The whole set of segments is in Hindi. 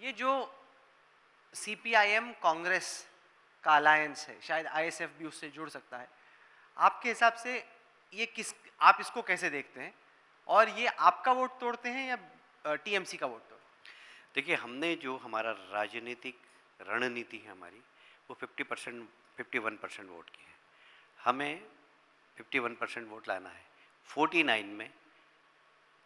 ये जो सीपीआईएम कांग्रेस का अलायंस है, शायद आईएसएफ भी उससे जुड़ सकता है, आपके हिसाब से ये आप इसको कैसे देखते हैं? और ये आपका वोट तोड़ते हैं या टीएमसी का वोट तोड़ते हैं? देखिए, हमने जो हमारा राजनीतिक रणनीति है हमारी, वो 50% 51% वोट की है। हमें 51% वोट लाना है। 49 में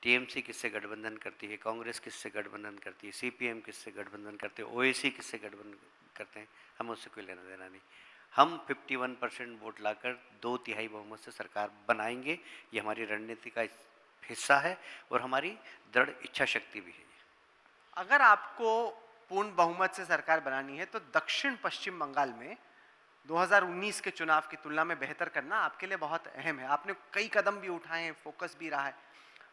टीएमसी किससे गठबंधन करती है, कांग्रेस किससे गठबंधन करती है, सीपीएम किससे गठबंधन करते हैं, ओएसी किससे गठबंधन करते हैं, हमें उससे कोई लेना देना नहीं। हम 51% वोट लाकर 2/3 बहुमत से सरकार बनाएंगे। ये हमारी रणनीति का हिस्सा है और हमारी दृढ़ इच्छा शक्ति भी है। अगर आपको पूर्ण बहुमत से सरकार बनानी है तो दक्षिण पश्चिम बंगाल में 2019 के चुनाव की तुलना में बेहतर करना आपके लिए बहुत अहम है। आपने कई कदम भी उठाए हैं, फोकस भी रहा है।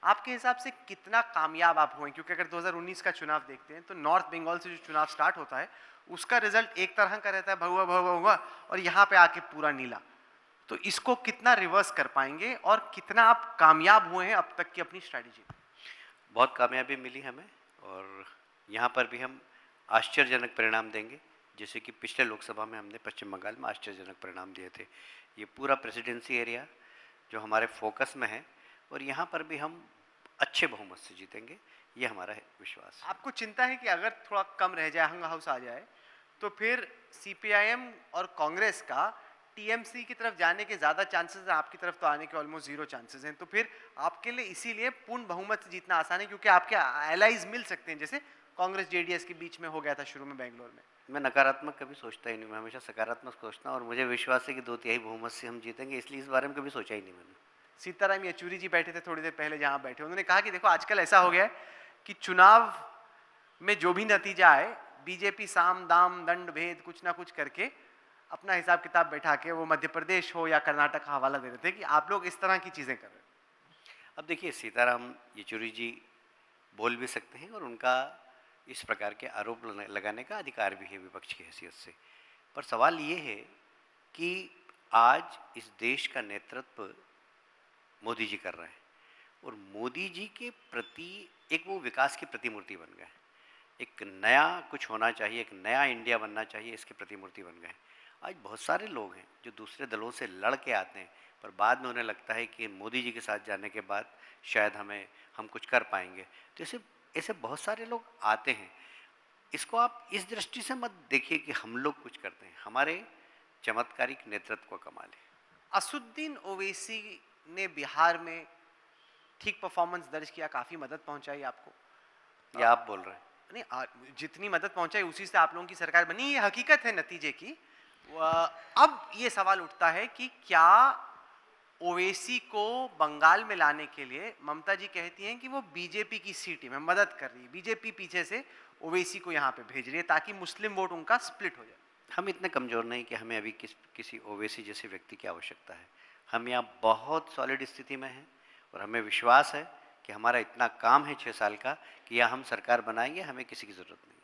आपके हिसाब से कितना कामयाब आप हुए? क्योंकि अगर 2019 का चुनाव देखते हैं तो नॉर्थ बंगाल से जो चुनाव स्टार्ट होता है उसका रिजल्ट एक तरह का रहता है, भगवा भगवा भगवा, और यहाँ पे आके पूरा नीला। तो इसको कितना रिवर्स कर पाएंगे और कितना आप कामयाब हुए हैं अब तक की अपनी स्ट्रैटेजी? बहुत कामयाबी मिली हमें और यहाँ पर भी हम आश्चर्यजनक परिणाम देंगे। जैसे कि पिछले लोकसभा में हमने पश्चिम बंगाल में आश्चर्यजनक परिणाम दिए थे। ये पूरा प्रेसिडेंसी एरिया जो हमारे फोकस में है, और यहाँ पर भी हम अच्छे बहुमत से जीतेंगे, ये हमारा है विश्वास। आपको चिंता है कि अगर थोड़ा कम रह जाए, हंग हाउस आ जाए, तो फिर सीपीआईएम और कांग्रेस का टीएमसी की तरफ जाने के ज्यादा चांसेस हैं, आपकी तरफ तो आने के ऑलमोस्ट 0 चांसेस हैं। तो फिर आपके लिए इसीलिए पूर्ण बहुमत से जीतना आसान है, क्योंकि आपके एलाइज मिल सकते हैं, जैसे कांग्रेस जेडीएस के बीच में हो गया था शुरू में बेंगलोर में। मैं नकारात्मक कभी सोचता ही नहीं, मैं हमेशा सकारात्मक सोचता हूँ और मुझे विश्वास है कि 2/3 बहुमत से हम जीतेंगे, इसलिए इस बारे में कभी सोचा ही नहीं मैंने। सीताराम येचुरी जी बैठे थे थोड़ी देर पहले जहां बैठे, उन्होंने कहा कि देखो आजकल ऐसा हो गया है कि चुनाव में जो भी नतीजा आए, बीजेपी साम दाम दंड भेद कुछ ना कुछ करके अपना हिसाब किताब बैठा के, वो मध्य प्रदेश हो या कर्नाटक का हवाला दे रहे थे कि आप लोग इस तरह की चीजें कर रहे हैं। अब देखिए, सीताराम येचुरी जी बोल भी सकते हैं और उनका इस प्रकार के आरोप लगाने का अधिकार भी है विपक्ष की हैसियत से। पर सवाल ये है कि आज इस देश का नेतृत्व मोदी जी कर रहे हैं और मोदी जी के प्रति एक वो विकास की प्रतिमूर्ति बन गए। एक नया कुछ होना चाहिए, एक नया इंडिया बनना चाहिए, इसके प्रतिमूर्ति बन गए। आज बहुत सारे लोग हैं जो दूसरे दलों से लड़ के आते हैं, पर बाद में उन्हें लगता है कि मोदी जी के साथ जाने के बाद शायद हम कुछ कर पाएंगे। तो ऐसे ऐसे बहुत सारे लोग आते हैं। इसको आप इस दृष्टि से मत देखिए कि हम लोग कुछ करते हैं, हमारे चमत्कारिक नेतृत्व को कमाल है। असुद्दीन ओवैसी ने बिहार में ठीक परफॉर्मेंस दर्ज किया, काफी मदद पहुंचाई आपको। या आप बोल रहे हैं? नहीं, जितनी मदद पहुंचाई उसी से आप लोगों की सरकार बनी, ये हकीकत है नतीजे की। अब ये सवाल उठता है कि क्या ओवैसी को बंगाल में लाने के लिए ममता जी कहती हैं कि वो बीजेपी की सी टीम है, मदद कर रही है, बीजेपी पीछे से ओवैसी को यहाँ पे भेज रही है ताकि मुस्लिम वोट उनका स्प्लिट हो जाए। हम इतने कमज़ोर नहीं कि हमें अभी किसी ओवैसी जैसे व्यक्ति की आवश्यकता है। हम यहाँ बहुत सॉलिड स्थिति में हैं और हमें विश्वास है कि हमारा इतना काम है 6 साल का कि यहाँ हम सरकार बनाएंगे, हमें किसी की ज़रूरत नहीं।